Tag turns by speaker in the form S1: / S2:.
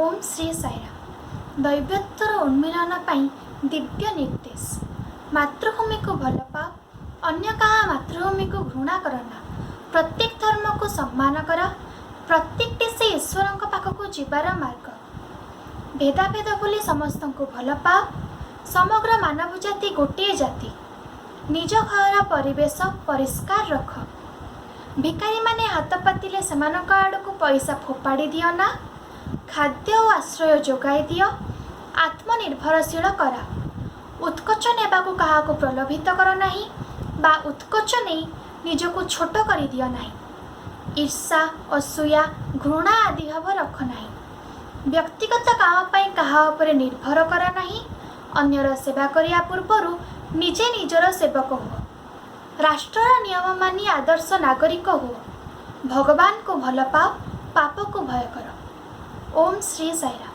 S1: ओम श्री साईराम। दैवत्वर उन्मीलन पाई दिव्य निर्देश। मातृभूमि को भल पाओ, अन्य कहा मातृभूमि को घृणा करना। प्रत्येक धर्म को सम्मान कर, प्रत्येकटी से ईश्वर पाखक जीवार मार्ग। भेदाभेद भूली समस्त को भल पाओ। समग्र मानव जाति गोटे जाति। निज घर परिवेश परिष्कार रख। भिकारी माने हाथ पातिले सेमानक आड़को पैसा फोपाड़ी दियो ना। खाद्य और आश्रय जोगाई दियो। आत्मनिर्भरशील करा। उत्कच नेबाकू काहाको प्रलोभित कर नाही, बा उत्कच नहीं निजको छोट कर दियो नाही। ईर्षा असूया घृणा आदि भाव रख नाही। व्यक्तिगत काम पाई काहा उपरे निर्भर कर नाही। अन्यर सेवा करिया पूर्वरु निजे निजर सेवक हो। राष्ट्रर नियम मानी आदर्श नागरिक हो। भगवान को भल पाओ, पाप को भय कर। ओम श्री साईराम।